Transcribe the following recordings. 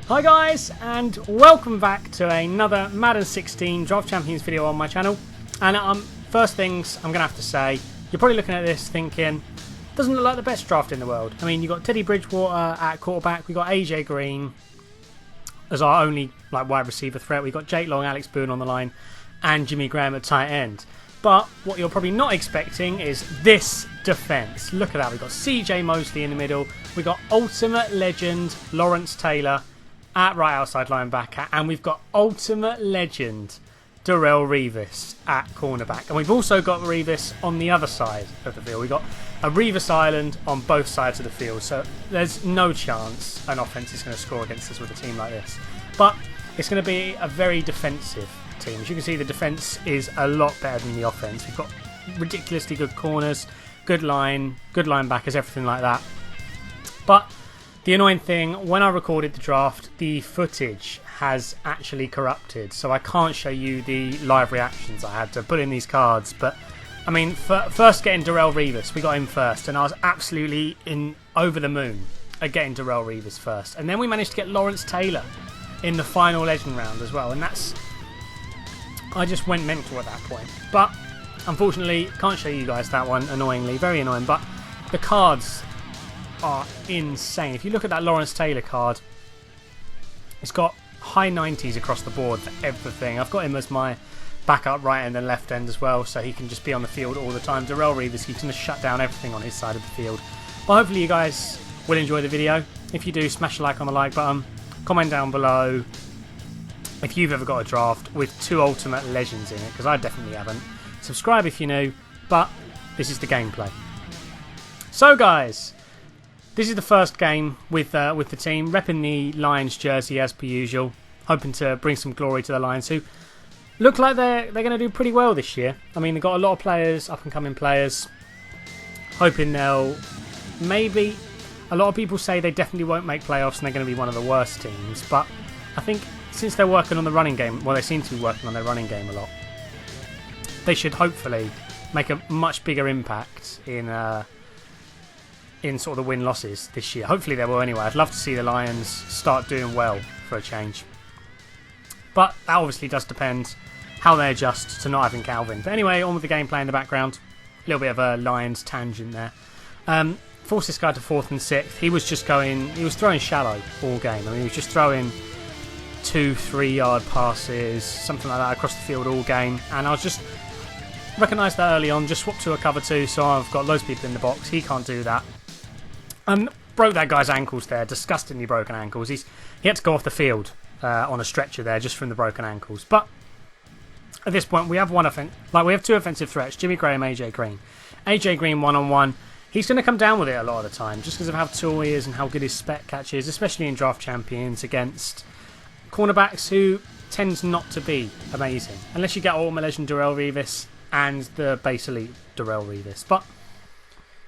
Hi guys, and welcome back to another Madden 16 Draft Champions video on my channel. And first things I'm going to have to say, you're probably looking at this thinking, doesn't look like the best draft in the world. I mean, you've got Teddy Bridgewater at quarterback, we've got AJ Green as our only wide receiver threat, we've got Jake Long, Alex Boone on the line, and Jimmy Graham at tight end. But what you're probably not expecting is this defence. Look at that, we've got CJ Mosley in the middle, we've got ultimate legend Lawrence Taylor at right outside linebacker, and we've got ultimate legend Darrelle Revis at cornerback, and we've also got Revis on the other side of the field. We've got a Revis Island on both sides of the field, so there's no chance an offense is going to score against us with a team like this. But it's going to be a very defensive team. As you can see, the defense is a lot better than the offense. We've got ridiculously good corners, good line, good linebackers, everything like that. But the annoying thing, when I recorded the draft, the footage has actually corrupted, so I can't show you the live reactions I had to put in these cards. But I mean, first getting Darrelle Revis, we got him first, and I was absolutely over the moon at getting Darrelle Revis first. And then we managed to get Lawrence Taylor in the final legend round as well, and I just went mental at that point. But unfortunately, can't show you guys that one, annoyingly, very annoying. But the cards are insane. If you look at that Lawrence Taylor card, it's got high 90s across the board for everything. I've got him as my backup right end and left end as well, so he can just be on the field all the time. Darrelle Revis, he's going to shut down everything on his side of the field. Well, hopefully you guys will enjoy the video. If you do, smash a like on the like button, comment down below if you've ever got a draft with two ultimate legends in it, because I definitely haven't. Subscribe if you're new, but this is the gameplay. So guys, this is the first game with the team, repping the Lions jersey as per usual, hoping to bring some glory to the Lions, who look like they're going to do pretty well this year. I mean, they've got a lot of players, up and coming players, hoping they'll maybe. A lot of people say they definitely won't make playoffs and they're going to be one of the worst teams, but I think since they're working on the running game, well, they seem to be working on their running game a lot, they should hopefully make a much bigger impact in sort of the win-losses this year. Hopefully they will anyway. I'd love to see the Lions start doing well for a change. But that obviously does depend how they adjust to not having Calvin. But anyway, on with the gameplay in the background. A little bit of a Lions tangent there. Forced this guy to 4th and 6th. He was throwing shallow all game. I mean, he was just throwing 2-3 yard passes, something like that across the field all game. And I was just recognised that early on, just swapped to a cover 2, so I've got loads of people in the box. He can't do that. Broke that guy's ankles there, disgustingly broken ankles. He had to go off the field on a stretcher there just from the broken ankles. But at this point, we have we have two offensive threats: Jimmy Graham, AJ Green. AJ Green one-on-one. He's going to come down with it a lot of the time, just because of how tall he is and how good his spec catch is, especially in draft champions against cornerbacks who tends not to be amazing, unless you get ultimate legend Darrelle Revis and the base elite Darrelle Revis. But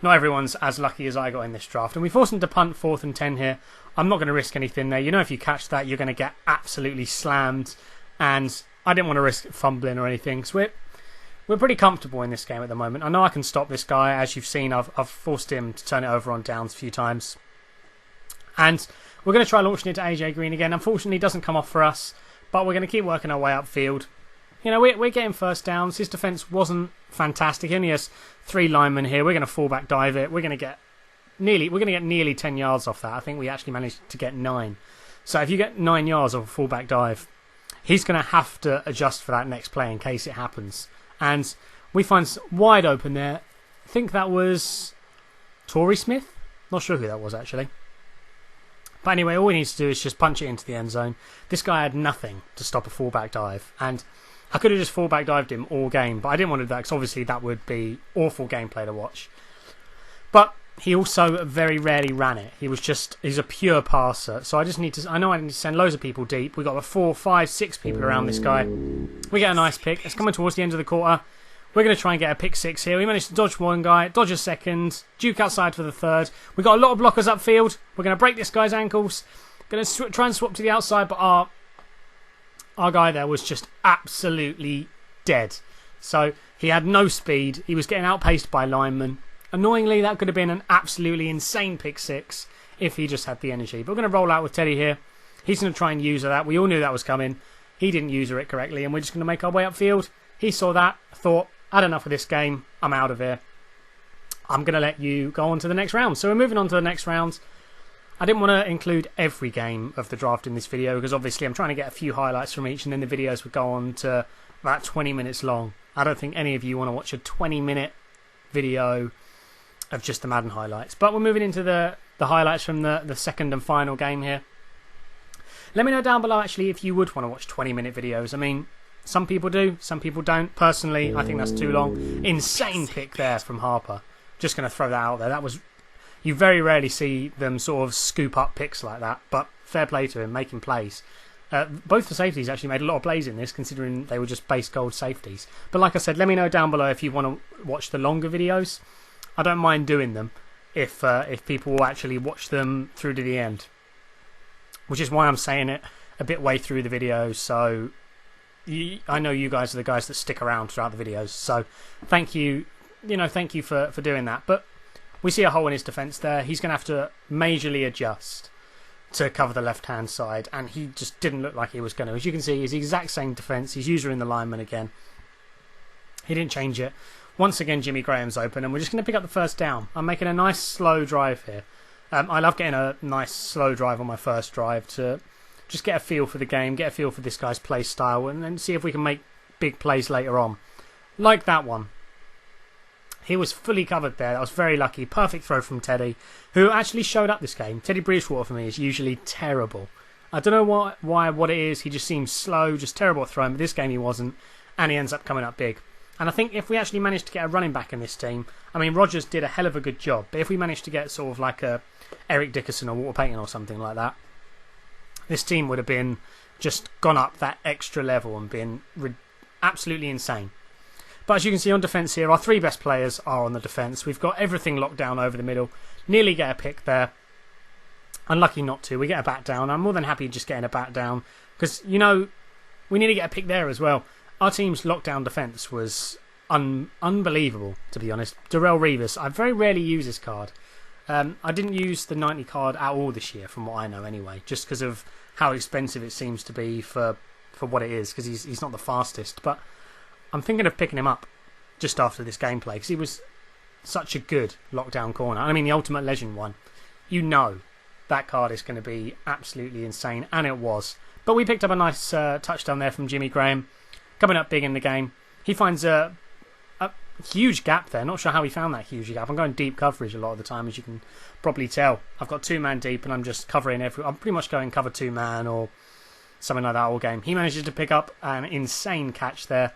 not everyone's as lucky as I got in this draft, and we forced him to punt 4th and 10 here. I'm not going to risk anything there. You know, if you catch that, you're going to get absolutely slammed, and I didn't want to risk fumbling or anything. So we're pretty comfortable in this game at the moment. I know I can stop this guy. As you've seen, I've forced him to turn it over on downs a few times, and we're going to try launching it to AJ Green again. Unfortunately, it doesn't come off for us, but we're going to keep working our way upfield. You know, we're getting first downs. His defence wasn't fantastic. He only has 3 linemen here. We're going to fullback dive it. We're going to get nearly 10 yards off that. I think we actually managed to get 9. So if you get 9 yards off a fullback dive, he's going to have to adjust for that next play in case it happens. And we find wide open there. I think that was Torrey Smith. Not sure who that was actually. But anyway, all we need to do is just punch it into the end zone. This guy had nothing to stop a fullback dive, and I could have just fullback dived him all game, but I didn't want to do that because obviously that would be awful gameplay to watch. But he also very rarely ran it. He's a pure passer. So I need to send loads of people deep. We've got 4, 5, 6 people around this guy. We get a nice pick. It's coming towards the end of the quarter. We're going to try and get a pick 6 here. We managed to dodge one guy, dodge a second, duke outside for the third. We've got a lot of blockers upfield. We're going to break this guy's ankles. Going to try and swap to the outside, but our guy there was just absolutely dead. So he had no speed. He was getting outpaced by linemen. Annoyingly, that could have been an absolutely insane pick 6 if he just had the energy. But we're going to roll out with Teddy here. He's going to try and user that. We all knew that was coming. He didn't user it correctly, and we're just going to make our way upfield. He saw that, thought, had enough of this game. I'm out of here. I'm going to let you go on to the next round. So we're moving on to the next round. I didn't want to include every game of the draft in this video because obviously I'm trying to get a few highlights from each, and then the videos would go on to about 20 minutes long. I don't think any of you want to watch a 20-minute video of just the Madden highlights. But we're moving into the highlights from the second and final game here. Let me know down below actually if you would want to watch 20-minute videos. I mean, some people do, some people don't. Personally, I think that's too long. Insane pick there from Harper. Just going to throw that out there. That was... You very rarely see them sort of scoop up picks like that, but fair play to him, making plays. Both the safeties actually made a lot of plays in this, considering they were just base gold safeties. But like I said, let me know down below if you want to watch the longer videos. I don't mind doing them if people will actually watch them through to the end. Which is why I'm saying it a bit way through the video, so I know you guys are the guys that stick around throughout the videos. So thank you, thank you for doing that. But we see a hole in his defence there. He's going to have to majorly adjust to cover the left-hand side, and he just didn't look like he was going to. As you can see, he's the exact same defence. He's using the lineman again. He didn't change it. Once again, Jimmy Graham's open, and we're just going to pick up the first down. I'm making a nice slow drive here. I love getting a nice slow drive on my first drive to just get a feel for the game, get a feel for this guy's play style, and then see if we can make big plays later on. Like that one. He was fully covered there. That was very lucky. Perfect throw from Teddy, who actually showed up this game. Teddy Bridgewater for me is usually terrible. I don't know what it is. He just seems slow, just terrible at throwing. But this game he wasn't, and he ends up coming up big. And I think if we actually managed to get a running back in this team, I mean, Rodgers did a hell of a good job. But if we managed to get sort of like a Eric Dickerson or Walter Payton or something like that, this team would have been just gone up that extra level and been absolutely insane. But as you can see on defence here, our three best players are on the defence. We've got everything locked down over the middle. Nearly get a pick there. Unlucky not to. We get a bat down. I'm more than happy just getting a bat down. Because, we nearly get a pick there as well. Our team's lockdown defence was unbelievable, to be honest. Darrelle Revis. I very rarely use this card. I didn't use the 90 card at all this year, from what I know anyway. Just because of how expensive it seems to be for what it is. Because he's not the fastest. But I'm thinking of picking him up just after this gameplay because he was such a good lockdown corner. I mean, the Ultimate Legend one. That card is going to be absolutely insane, and it was. But we picked up a nice touchdown there from Jimmy Graham, coming up big in the game. He finds a huge gap there. Not sure how he found that huge gap. I'm going deep coverage a lot of the time, as you can probably tell. I've got 2-man deep, and I'm just covering I'm pretty much going cover 2-man or something like that all game. He manages to pick up an insane catch there.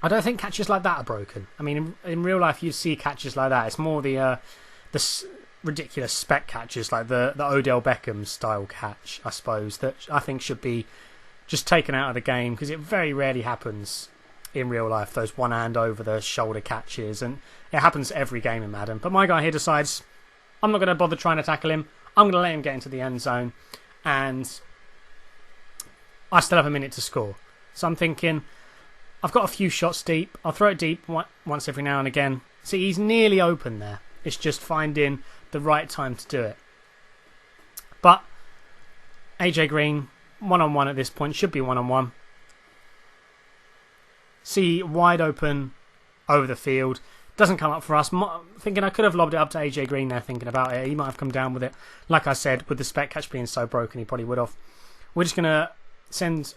I don't think catches like that are broken. I mean, in real life, you see catches like that. It's more the ridiculous spec catches, like the Odell Beckham style catch, I suppose, that I think should be just taken out of the game because it very rarely happens in real life. Those one hand over the shoulder catches, and it happens every game in Madden. But my guy here decides, I'm not going to bother trying to tackle him. I'm going to let him get into the end zone, and I still have a minute to score. So I'm thinking, I've got a few shots deep. I'll throw it deep once every now and again. See, he's nearly open there. It's just finding the right time to do it. But AJ Green, one-on-one at this point, should be one-on-one. See, wide open over the field. Doesn't come up for us. Thinking I could have lobbed it up to AJ Green there, thinking about it. He might have come down with it. Like I said, with the spec catch being so broken, he probably would have. We're just going to send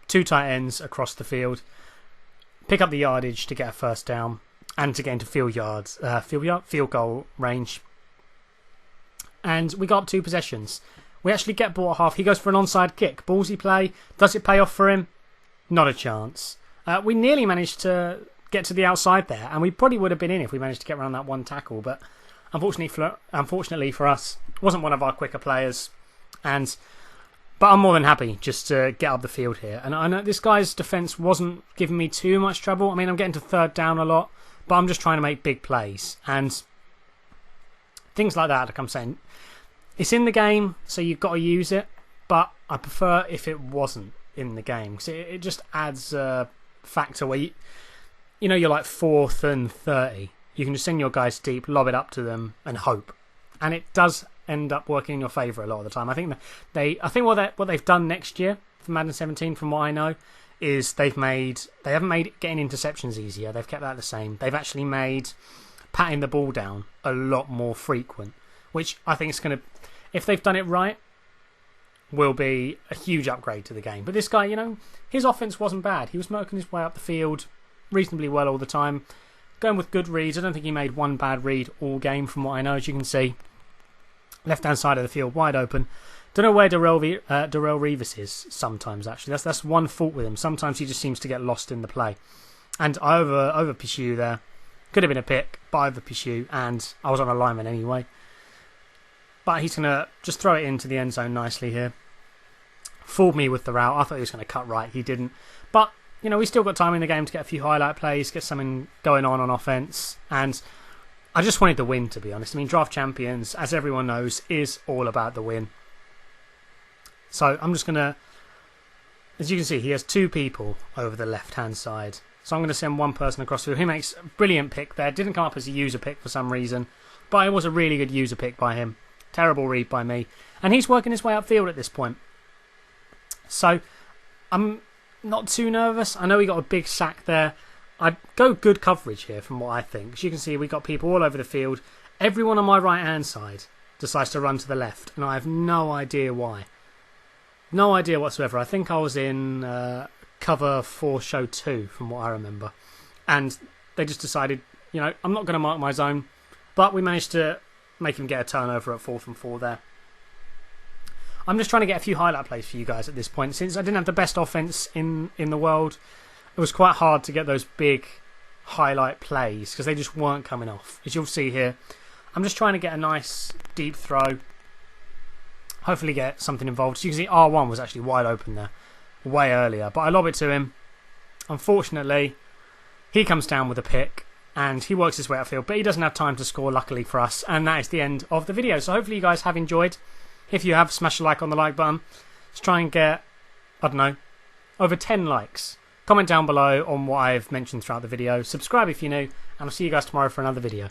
2 tight ends across the field. Pick up the yardage to get a first down and to get into field goal range. And we got 2 possessions. We actually get ball at half. He goes for an onside kick. Ballsy play. Does it pay off for him? Not a chance. We nearly managed to get to the outside there, and we probably would have been in if we managed to get around that one tackle. But unfortunately for us, wasn't one of our quicker players. But I'm more than happy just to get up the field here. And I know this guy's defence wasn't giving me too much trouble. I mean, I'm getting to third down a lot, but I'm just trying to make big plays. And things like that, like I'm saying, it's in the game, so you've got to use it. But I prefer if it wasn't in the game, because it just adds a factor where you're like 4th and 30. You can just send your guys deep, lob it up to them, and hope. And it does end up working in your favour a lot of the time. I think what they've done next year for Madden 17, from what I know, is they haven't made getting interceptions easier. They've kept that the same. They've actually made patting the ball down a lot more frequent, which I think is going to, if they've done it right, will be a huge upgrade to the game. But this guy, his offense wasn't bad. He was working his way up the field reasonably well all the time, going with good reads. I don't think he made one bad read all game, from what I know. As you can see, left-hand side of the field, wide open. Don't know where Darrell Reeves is sometimes, actually. That's one fault with him. Sometimes he just seems to get lost in the play. And I over pursue there. Could have been a pick, but I over pursue, and I was on a lineman anyway. But he's going to just throw it into the end zone nicely here. Fooled me with the route. I thought he was going to cut right. He didn't. But, we still got time in the game to get a few highlight plays, get something going on offense. And I just wanted the win, to be honest. I mean, Draft Champions, as everyone knows, is all about the win. So I'm just going to, as you can see, he has two people over the left-hand side. So I'm going to send one person across the field. He makes a brilliant pick there. Didn't come up as a user pick for some reason, but it was a really good user pick by him. Terrible read by me. And he's working his way upfield at this point. So I'm not too nervous. I know he got a big sack there. I'd go good coverage here from what I think. As you can see, we got people all over the field. Everyone on my right-hand side decides to run to the left, and I have no idea why. No idea whatsoever. I think I was in cover for show 2, from what I remember. And they just decided, I'm not going to mark my zone. But we managed to make him get a turnover at 4th and 4 there. I'm just trying to get a few highlight plays for you guys at this point. Since I didn't have the best offense in the world, it was quite hard to get those big highlight plays because they just weren't coming off. As you'll see here, I'm just trying to get a nice deep throw. Hopefully get something involved. So you can see R1 was actually wide open there way earlier. But I lob it to him. Unfortunately, he comes down with a pick and he works his way upfield. But he doesn't have time to score, luckily for us. And that is the end of the video. So hopefully you guys have enjoyed. If you have, smash a like on the like button. Let's try and get, I don't know, over 10 likes. Comment down below on what I've mentioned throughout the video. Subscribe if you're new. And I'll see you guys tomorrow for another video.